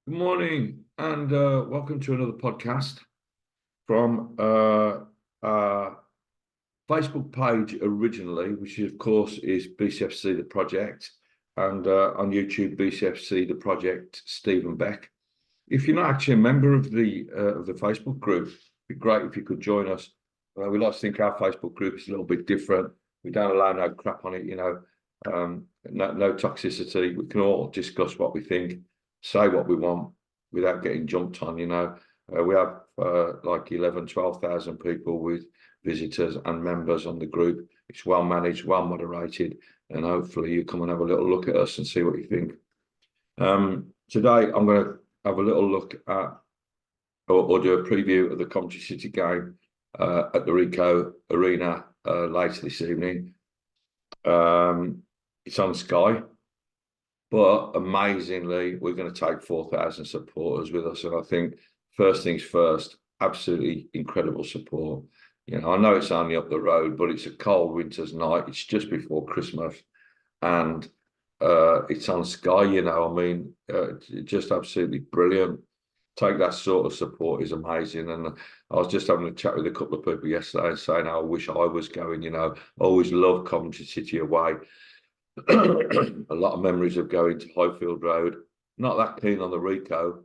Good morning and welcome to another podcast from our Facebook page originally, which of course is BCFC The Project, and on YouTube BCFC The Project Stephen Beck. If you're not actually a member of the Facebook group, it'd be great if you could join us. We like to think our Facebook group is a little bit different. We don't allow no crap on it, no toxicity. We can all discuss what we think, say what we want without getting jumped on. We have like 11, 12,000 people with visitors and members on the group. It's well managed, well moderated, and hopefully you come and have a little look at us and see what you think. Today, I'm going to have a little look at or do a preview of the Coventry City game at the Rico Arena later this evening. It's on Sky, but amazingly, we're going to take 4,000 supporters with us. And I think first things first, absolutely incredible support. I know it's only up the road, but it's a cold winter's night. It's just before Christmas, and it's on Sky. Just absolutely brilliant. Take that sort of support is amazing. And I was just having a chat with a couple of people yesterday and saying how I wish I was going. I always loved Coventry City away. A lot of memories of going to Highfield Road. Not that keen on the Rico.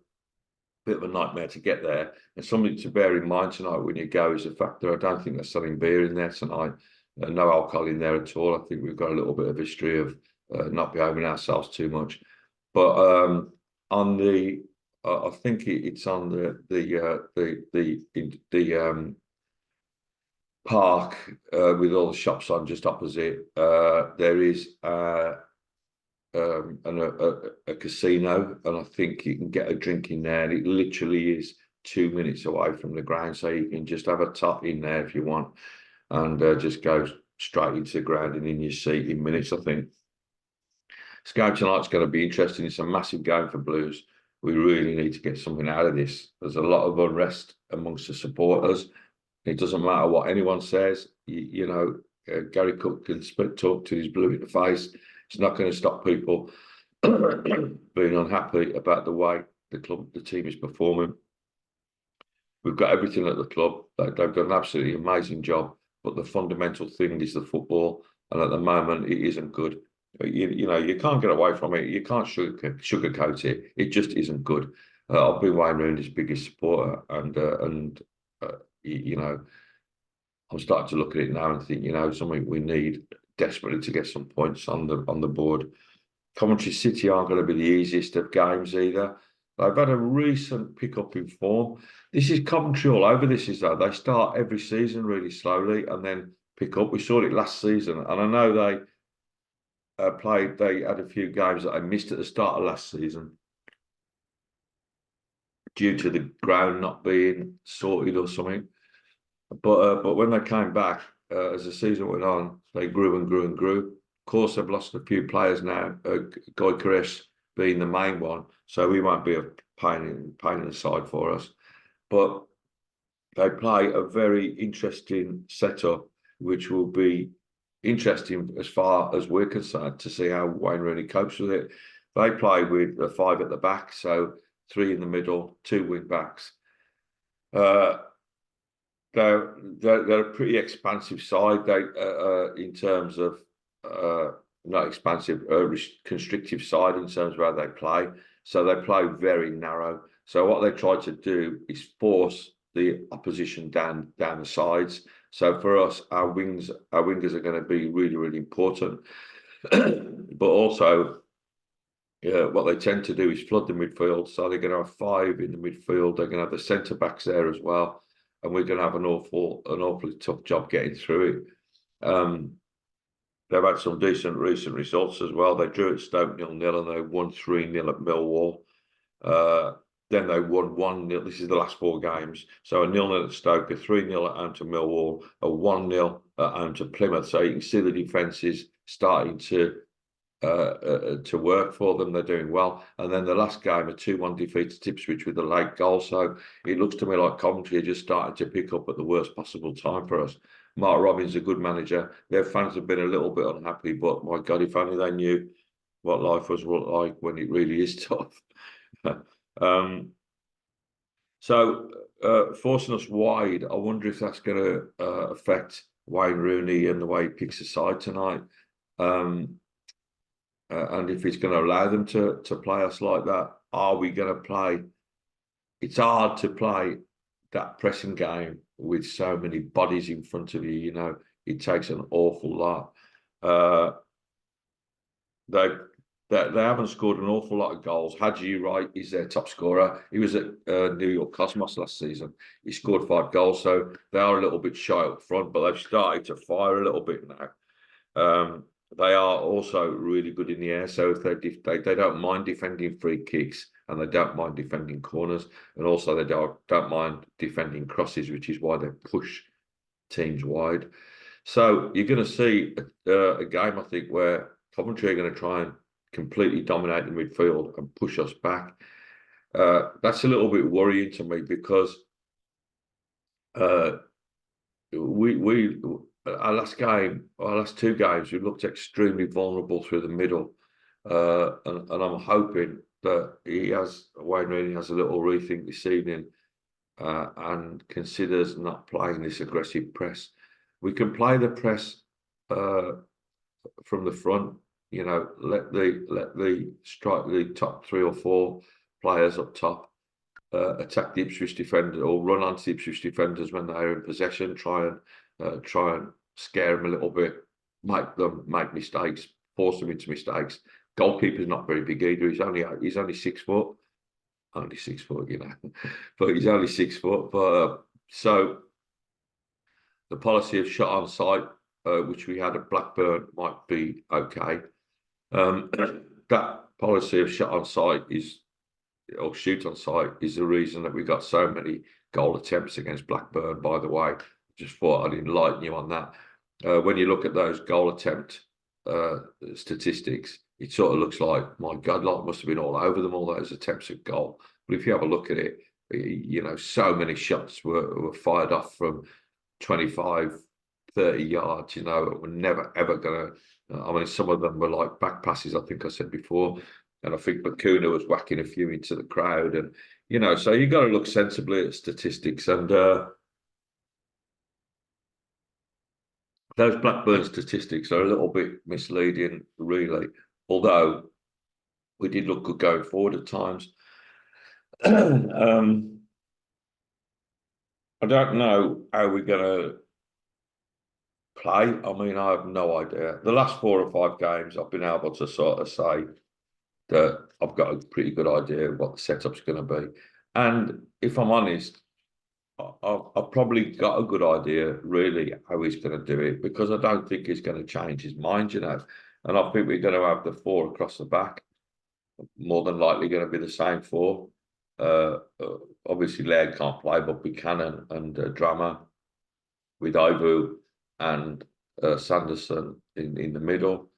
Bit of a nightmare to get there. And something to bear in mind tonight when you go is the fact that I don't think they're selling beer in there tonight. No alcohol in there at all. I think we've got a little bit of history of not behaving ourselves too much. But on the, I think it's on the park with all the shops on just opposite. There is a casino, and I think you can get a drink in there, and it literally is 2 minutes away from the ground, so you can just have a top in there if you want, and just go straight into the ground and in your seat in minutes. I think this game tonight's going to be interesting. It's a massive game for Blues. We really need to get something out of this. There's a lot of unrest amongst the supporters. It doesn't matter what anyone says. Gary Cook can talk to his blue in the face. It's not going to stop people being unhappy about the way the team is performing. We've got everything at the club. They've done an absolutely amazing job, but the fundamental thing is the football, and at the moment it isn't good. You can't get away from it. You can't sugarcoat it. It just isn't good. I've been Wayne Rooney's biggest supporter, and I'm starting to look at it now and think, something we need desperately to get some points on the board. Coventry City aren't going to be the easiest of games either. They've had a recent pickup in form. This is Coventry all over. This is though. They start every season really slowly and then pick up. We saw it last season, and I know they had a few games that I missed at the start of last season due to the ground not being sorted or something. But when they came back, as the season went on, they grew and grew and grew. Of course, they've lost a few players now, Guy Caress being the main one, so he won't be a pain in the side for us. But they play a very interesting setup, which will be interesting as far as we're concerned to see how Wayne Rooney copes with it. They play with a 5 at the back, so 3 in the middle, 2 wing backs. They're a pretty expansive side. They in terms of not expansive, constrictive side in terms of how they play. So they play very narrow. So what they try to do is force the opposition down the sides. So for us, our wingers are going to be really, really important. But also, what they tend to do is flood the midfield. So they're going to have 5 in the midfield. They're going to have the centre backs there as well, and we're going to have an awfully tough job getting through it. They've had some decent recent results as well. They drew at Stoke 0-0, and they won 3-0 at Millwall. Then they won 1-0. This is the last 4 games. So a 0-0 at Stoke, a 3-0 at home to Millwall, a 1-0 at home to Plymouth. So you can see the defence is starting to work for them. They're doing well. And then the last game, a 2-1 defeat to Ipswich with a late goal. So it looks to me like Coventry are just starting to pick up at the worst possible time for us. Mark Robins is a good manager. Their fans have been a little bit unhappy, but my God, if only they knew what life was like when it really is tough. So forcing us wide, I wonder if that's going to affect Wayne Rooney and the way he picks a side tonight, and if he's going to allow them to play us like that. Are we going to play? It's hard to play that pressing game with so many bodies in front of you. You know, it takes an awful lot. They they haven't scored an awful lot of goals. Hadji Wright is their top scorer. He was at New York Cosmos last season. He scored 5 goals, so they are a little bit shy up front, but they've started to fire a little bit now. They are also really good in the air, so if they don't mind defending free kicks, and they don't mind defending corners, and also they don't mind defending crosses, which is why they push teams wide. So you're going to see a game, I think, where Coventry are going to try and completely dominate the midfield and push us back. That's a little bit worrying to me because our last 2 games, we looked extremely vulnerable through the middle, and I'm hoping that Wayne Rooney has a little rethink this evening and considers not playing this aggressive press. We can play the press from the front. You know, let the top 3 or 4 players up top attack the Ipswich defender or run onto the Ipswich defenders when they're in possession. Try and scare them a little bit, make them make mistakes, force them into mistakes. Goalkeeper's not very big either. He's only 6 foot, you know, but he's only 6 foot. But so the policy of shot on sight, which we had at Blackburn, might be okay. That policy of shot on sight or shoot on sight is the reason that we got so many goal attempts against Blackburn, by the way. Just thought I'd enlighten you on that. When you look at those goal attempt statistics, it sort of looks like, my God, like must have been all over them, all those attempts at goal. But if you have a look at it, you know, so many shots were fired off from 25, 30 yards, you know, we're never, ever going to, I mean, some of them were like back passes, I think I said before. And I think Bakuna was whacking a few into the crowd. And, you know, so you got to look sensibly at statistics. And those Blackburn statistics are a little bit misleading, really. Although we did look good going forward at times. I don't know how we're going to play. I mean, I have no idea. The last 4 or 5 games, I've been able to sort of say that I've got a pretty good idea of what the setup's going to be. And if I'm honest, I've probably got a good idea, really, how he's going to do it, because I don't think he's going to change his mind, you know. And I think we're going to have the 4 across the back, more than likely going to be the same 4. Obviously, Laird can't play, but Buchanan and Drama with Ivu and Sanderson in the middle.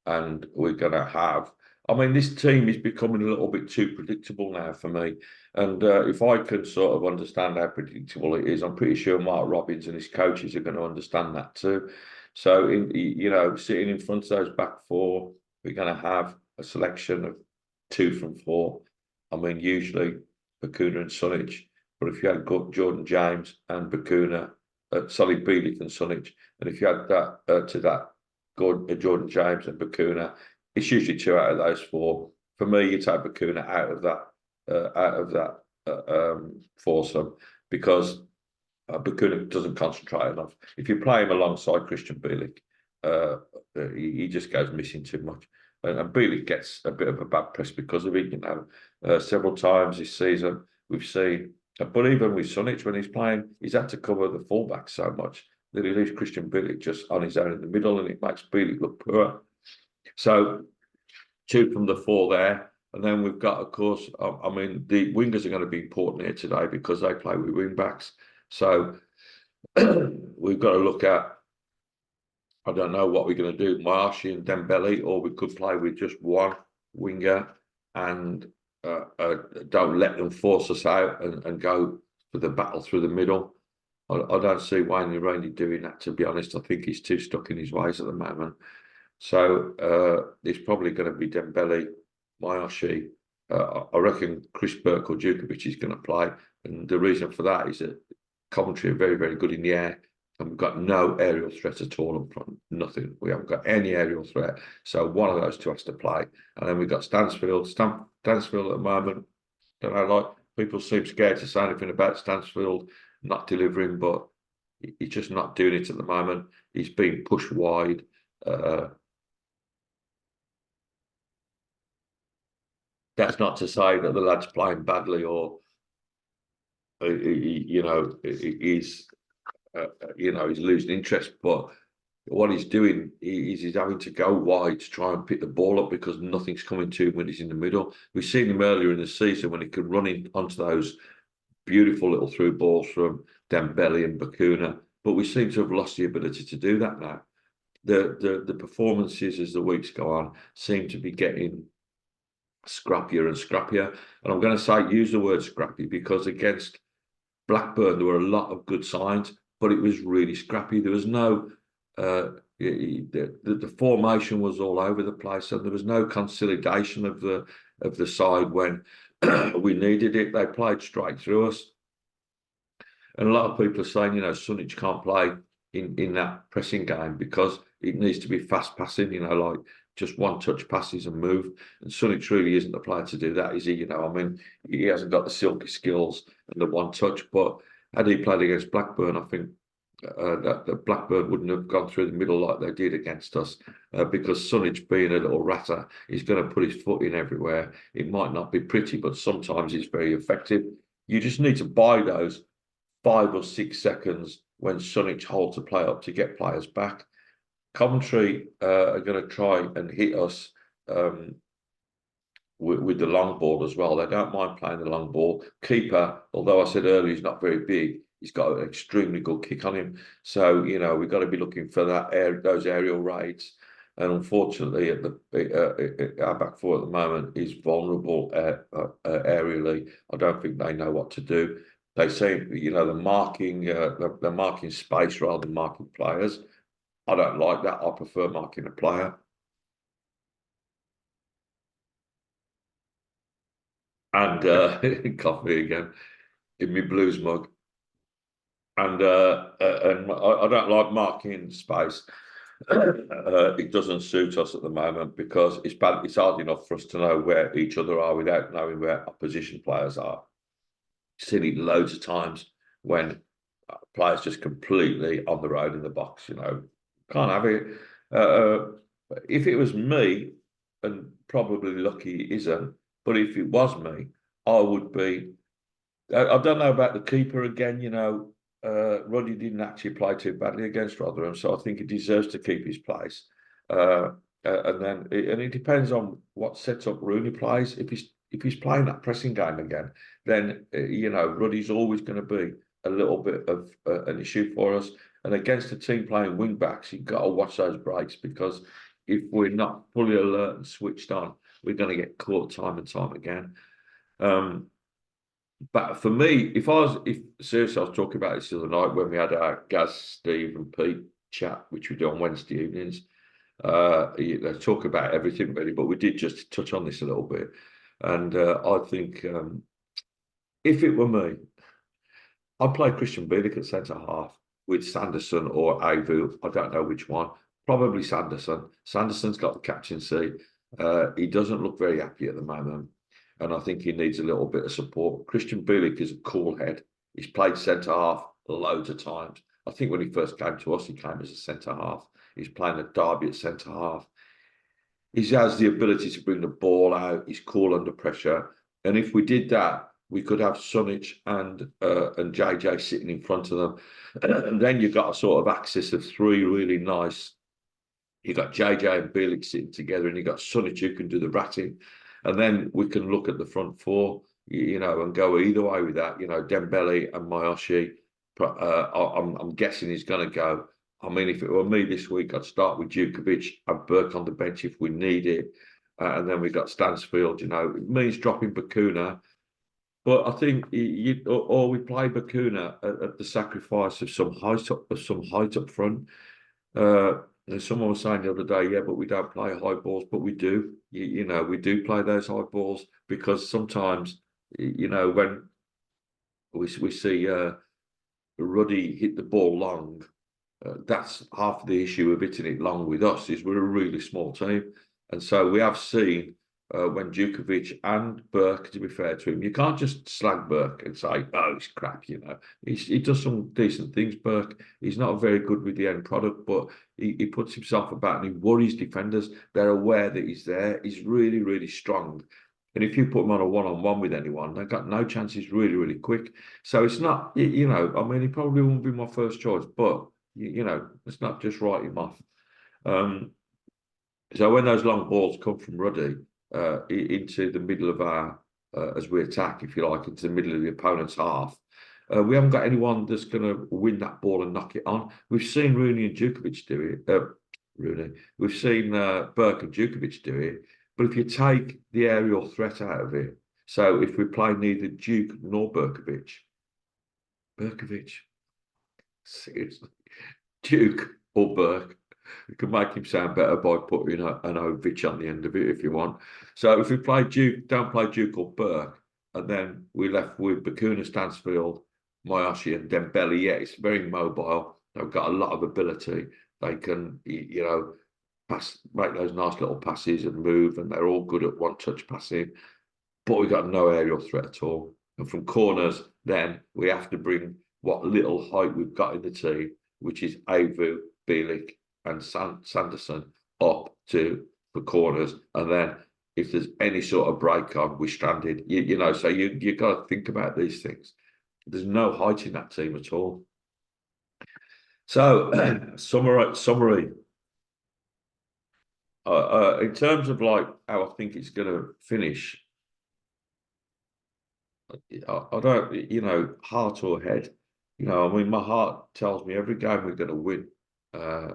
And we're going to have, I mean, this team is becoming a little bit too predictable now for me. And if I can sort of understand how predictable it is, I'm pretty sure Mark Robbins and his coaches are going to understand that too. So, you know, sitting in front of those back 4, we're going to have a selection of 2 from 4. I mean, usually Bakuna and Sunich, but if you had Jordan James and Bakuna, Bielik and Sunich, and if you had that to that Jordan James and Bakuna, it's usually 2 out of those 4. For me, you take Bakuna out of that foursome, because Bakuna doesn't concentrate enough. If you play him alongside Christian Bielik, he just goes missing too much. And Bielik gets a bit of a bad press because of it. You know, several times this season we've seen, but even with Sunich, when he's playing, he's had to cover the fullback so much that he leaves Christian Bielik just on his own in the middle, and it makes Bielik look poor. So 2 from the 4 there. And then we've got, of course, I mean, the wingers are going to be important here today because they play with wing backs. So we've got to look at, I don't know what we're going to do, Marshy and Dembele, or we could play with just 1 winger and don't let them force us out and go for the battle through the middle. I don't see Wayne Rooney doing that, to be honest. I think he's too stuck in his ways at the moment. So it's probably going to be Dembele, Mayashi, I reckon Chris Burke or Djukovic is going to play, and the reason for that is that Coventry are very, very good in the air, and we've got no aerial threat at all up front. Nothing. We haven't got any aerial threat. So one of those two has to play, and then we've got Stansfield. Stansfield at the moment, don't know, like people seem scared to say anything about Stansfield not delivering, but he's just not doing it at the moment. He's being pushed wide. That's not to say that the lad's playing badly or he's he's losing interest, but what he's doing is he's having to go wide to try and pick the ball up because nothing's coming to him when he's in the middle. We've seen him earlier in the season when he could run in onto those beautiful little through balls from Dembele and Bakuna, but we seem to have lost the ability to do that now. The performances as the weeks go on seem to be getting scrappier and scrappier. And I'm going to use the word scrappy because against Blackburn, there were a lot of good signs, but it was really scrappy. There was no, the formation was all over the place, and there was no consolidation of the side when we needed it. They played straight through us. And a lot of people are saying, Sunich can't play in that pressing game because it needs to be fast passing, like just one touch passes and move. And Sunich really isn't the player to do that, is he? He hasn't got the silky skills and the one touch. But had he played against Blackburn, I think that Blackburn wouldn't have gone through the middle like they did against us because Sunich, being a little ratter, is going to put his foot in everywhere. It might not be pretty, but sometimes it's very effective. You just need to buy those 5 or 6 seconds when Sunich holds the play up to get players back. Coventry are going to try and hit us with the long ball as well. They don't mind playing the long ball. Keeper, although I said earlier he's not very big, he's got an extremely good kick on him. So, we've got to be looking for those aerial raids. And unfortunately, our back four at the moment is vulnerable aerially. I don't think they know what to do. They say, they're marking space rather than marking players. I don't like that. I prefer marking a player. And coffee again in my Blues mug. And I don't like marking space. It doesn't suit us at the moment because it's bad. It's hard enough for us to know where each other are without knowing where opposition players are. Seen it loads of times when players just completely on the road in the box. Can't have it. If it was me, and probably lucky it isn't, but if it was me, I would be. I don't know about the keeper again. Roddy didn't actually play too badly against Rotherham, so I think he deserves to keep his place. And it depends on what setup Rooney plays. If he's playing that pressing game again, then Ruddy's always going to be a little bit of an issue for us. And against a team playing wing backs, you've got to watch those breaks because if we're not fully alert and switched on, we're going to get caught time and time again. But for me, seriously, I was talking about this the other night when we had our Gaz, Steve, and Pete chat, which we do on Wednesday evenings. They talk about everything really, but we did just touch on this a little bit. And I think if it were me, I'd play Christian Bielik at centre half with Sanderson or Avu. I don't know which one. Probably Sanderson. Sanderson's got the captaincy. He doesn't look very happy at the moment. And I think he needs a little bit of support. Christian Bielik is a cool head. He's played centre half loads of times. I think when he first came to us, he came as a centre half. He's playing at Derby at centre half. He has the ability to bring the ball out. He's cool under pressure. And if we did that, we could have Sunich and JJ sitting in front of them. And then you've got a sort of axis of 3 really nice. You've got JJ and Bielik sitting together, and you've got Sunich who can do the ratting. And then we can look at the front four, and go either way with that. Dembele and Mayoshi, I'm guessing he's going to go. I mean, if it were me this week, I'd start with Djukovic and Burke on the bench if we need it. And then we've got Stansfield, it means dropping Bakuna. But I think or we play Bakuna at the sacrifice of some height up front. Someone was saying the other day, yeah, but we don't play high balls, but we do. You know, we do play those high balls because sometimes, you know, when we see Ruddy hit the ball long, that's half the issue of hitting it long with us is we're a really small team, and so we have seen when Djukovic and Burke, to be fair to him, you can't just slag Burke and say, "Oh, he's crap." You know, he does some decent things. Burke, he's not very good with the end product, but he puts himself about and he worries defenders. They're aware that he's there. He's really, really strong. And if you put him on a one-on-one with anyone, they've got no chance. He's really, really quick. So it's not, you know, I mean, he probably won't be my first choice, but you know, let's not just write him off. Um, so when those long balls come from Ruddy into the middle of our, as we attack, if you like, into the middle of the opponent's half, we haven't got anyone that's going to win that ball and knock it on. We've seen Rooney and Djukovic do it. Rooney. We've seen Burke and Djukovic do it. But if you take the aerial threat out of it, so if we play neither Duke nor Berkovic, seriously, Duke or Burke, you can make him sound better by putting an Ovich on the end of it if you want. So if we play Duke, don't play Duke or Burke, and then we're left with Bakuna, Stansfield, Mayoshi, and Dembele. Yeah, it's very mobile. They've got a lot of ability. They can, you know, pass, make those nice little passes and move, and they're all good at one-touch passing. But we've got no aerial threat at all. And from corners, then we have to bring what little height we've got in the team, which is Avu, Bielik, and Sanderson, up to the corners. And then if there's any sort of break on, we're stranded. You know, so you got to think about these things. There's no height in that team at all. So, summary. In terms of like how I think it's going to finish, I don't, you know, heart or head. You know, I mean, my heart tells me every game we're going to win. Uh,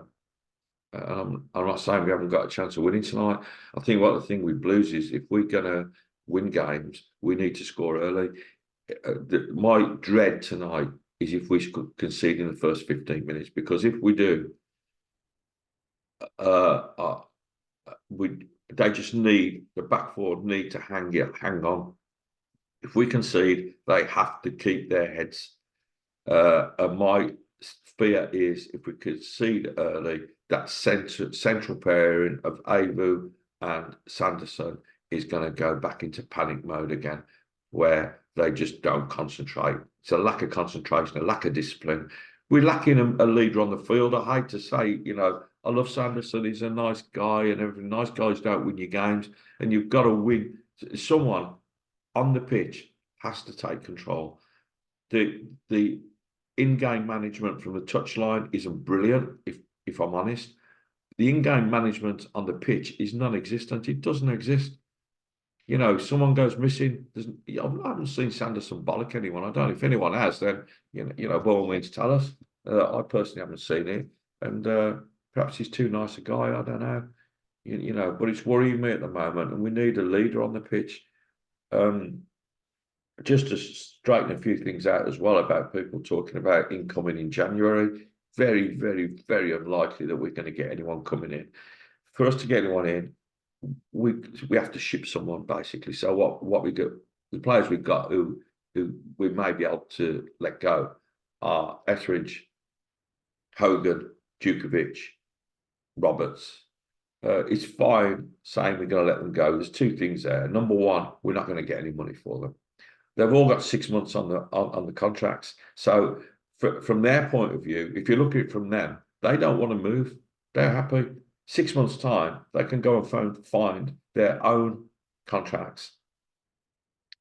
I'm not saying we haven't got a chance of winning tonight. I think what the thing with Blues is if we're going to win games, we need to score early. My dread tonight is if we concede in the first 15 minutes, because if we do, uh, uh, they just need the back four need to hang on. If we concede, they have to keep their heads. And my fear is if we concede early, that central pairing of Avu and Sanderson is going to go back into panic mode again, where they just don't concentrate. It's a lack of concentration, a lack of discipline. We're lacking a leader on the field. I hate to say, you know, I love Sanderson. He's a nice guy and everything. Nice guys don't win your games, and you've got to win. Someone on the pitch has to take control. The in-game management from the touchline isn't brilliant, if I'm honest. The in-game management on the pitch is non-existent. It doesn't exist. You know, someone goes missing. I haven't seen Sanderson bollock anyone. I don't know if anyone has. Then by all means, tell us. I personally haven't seen it, and perhaps he's too nice a guy. I don't know. You know, but it's worrying me at the moment, and we need a leader on the pitch. Just to straighten a few things out as well about people talking about incoming in January. Very, very, very unlikely that we're going to get anyone coming in. For us to get anyone in, we have to ship someone basically. So what we do, the players we've got who we may be able to let go are Etheridge, Hogan, Djukovic, Roberts. It's fine saying we're going to let them go. There's two things there. Number one, we're not going to get any money for them. They've all got 6 months on the contracts. So from their point of view, if you look at it from them, they don't want to move. They're happy. 6 months' time, they can go and find their own contracts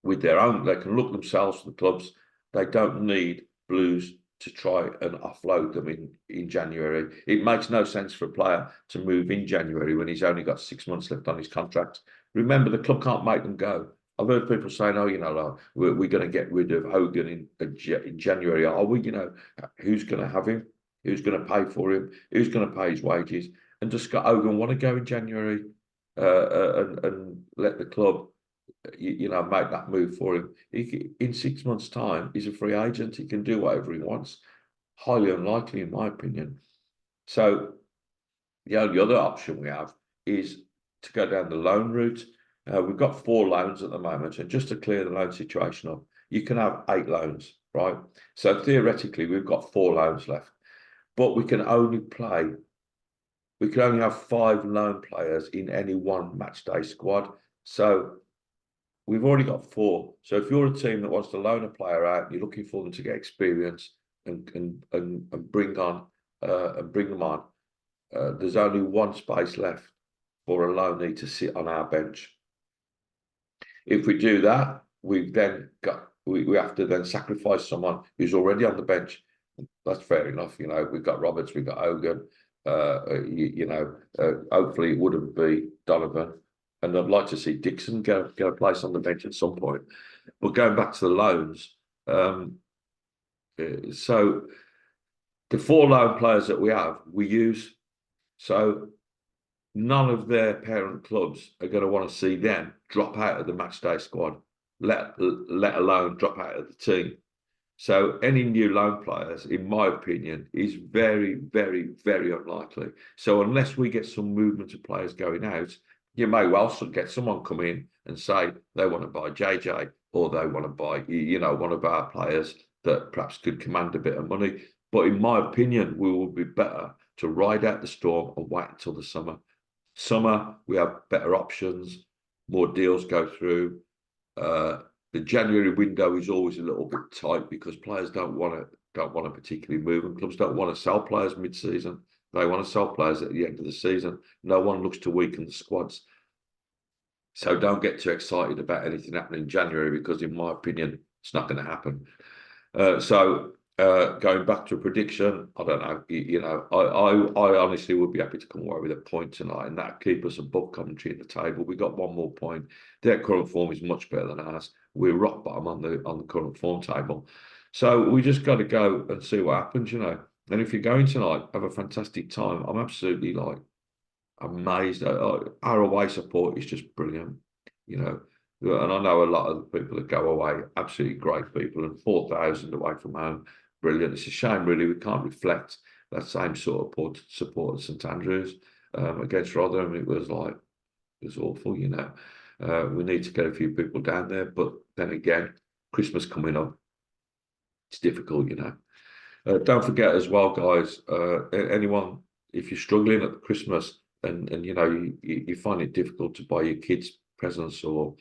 with their own. They can look themselves for the clubs. They don't need Blues to try and offload them in January. It makes no sense for a player to move in January when he's only got 6 months left on his contract. Remember, the club can't make them go. I've heard people saying, "Oh, you know, like, we're going to get rid of Hogan in January." Are we? You know, who's going to have him? Who's going to pay for him? Who's going to pay his wages? And does Scott Hogan want to go in January and let the club, you know, make that move for him? In 6 months' time, he's a free agent. He can do whatever he wants. Highly unlikely, in my opinion. So The only other option we have is to go down the loan route. We've got 4 loans at the moment, and just to clear the loan situation up, you can have 8 loans, right? So theoretically, we've got 4 loans left, but we can only have 5 loan players in any one match day squad. So we've already got 4. So if you're a team that wants to loan a player out, you're looking for them to get experience and bring them on. There's only 1 space left for a loanee to sit on our bench. If we do that, we have to then sacrifice someone who's already on the bench. That's fair enough. We've got Roberts, we've got Hogan. Hopefully it wouldn't be Donovan. And I'd like to see Dixon get a place on the bench at some point. But going back to the loans, so the 4 loan players that we have, we use. So none of their parent clubs are going to want to see them drop out of the matchday squad, let alone drop out of the team. So any new loan players, in my opinion, is very, very, very unlikely. So unless we get some movement of players going out, you may well get someone come in and say they want to buy JJ, or they want to buy, one of our players that perhaps could command a bit of money. But in my opinion, we will be better to ride out the storm and wait until the summer. Summer, we have better options, more deals go through. The January window is always a little bit tight because players don't want to particularly move, and clubs don't want to sell players mid-season. They want to sell players at the end of the season. No one looks to weaken the squads. So don't get too excited about anything happening in January, because in my opinion, it's not going to happen. Going back to a prediction, I don't know. I honestly would be happy to come away with a point tonight, and that keep us above Coventry in the table. We got 1 more point. Their current form is much better than ours. We're rock bottom on the current form table, so we just got to go and see what happens, And if you're going tonight, have a fantastic time. I'm absolutely amazed. Our away support is just brilliant, And I know a lot of the people that go away, absolutely great people, and 4,000 away from home. Brilliant. It's a shame, really, we can't reflect that same sort of support at St Andrews against Rotherham. It was awful, We need to get a few people down there, but then again, Christmas coming up, it's difficult, Don't forget as well, guys. Anyone, if you're struggling at Christmas and you find it difficult to buy your kids presents, or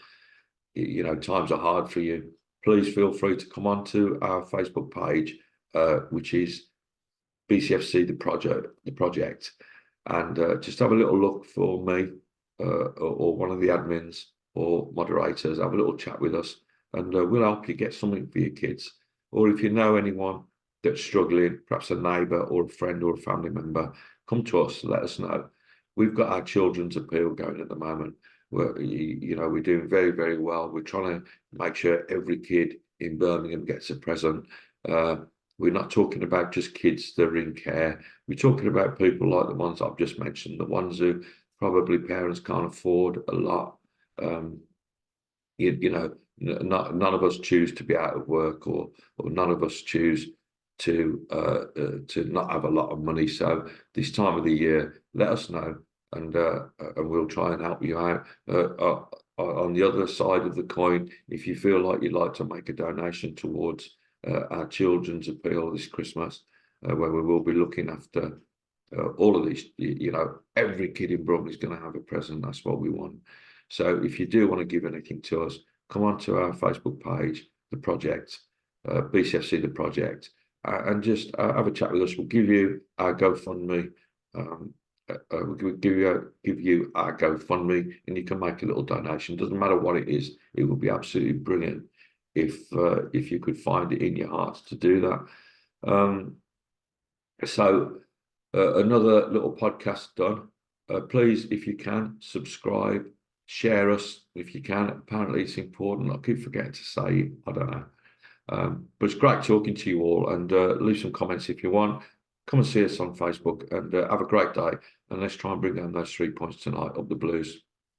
times are hard for you, please feel free to come on to our Facebook page, which is BCFC the project, and just have a little look for me or one of the admins or moderators. Have a little chat with us, and we'll help you get something for your kids. Or if you know anyone that's struggling, perhaps a neighbour or a friend or a family member, come to us, let us know. We've got our children's appeal going at the moment. We're doing very, very well. We're trying to make sure every kid in Birmingham gets a present. We're not talking about just kids that are in care. We're talking about people like the ones I've just mentioned, the ones who probably parents can't afford a lot. None of us choose to be out of work, or none of us choose to not have a lot of money. So this time of the year, let us know, and we'll try and help you out. On the other side of the coin, if you feel like you'd like to make a donation towards our children's appeal this Christmas, where we will be looking after all of these, every kid in Bromley is going to have a present. That's what we want. So if you do want to give anything to us, come on to our Facebook page, the project, BCFC the project, and just have a chat with us. We'll give you our GoFundMe. We'll give you our GoFundMe, and you can make a little donation. Doesn't matter what it is. It would be absolutely brilliant if you could find it in your hearts to do that. So another little podcast done. Please, if you can, subscribe, share us if you can. Apparently it's important. I keep forgetting to say it. I don't know. But it's great talking to you all, and leave some comments if you want. Come and see us on Facebook, and have a great day. And let's try and bring down those 3 points tonight up the Blues.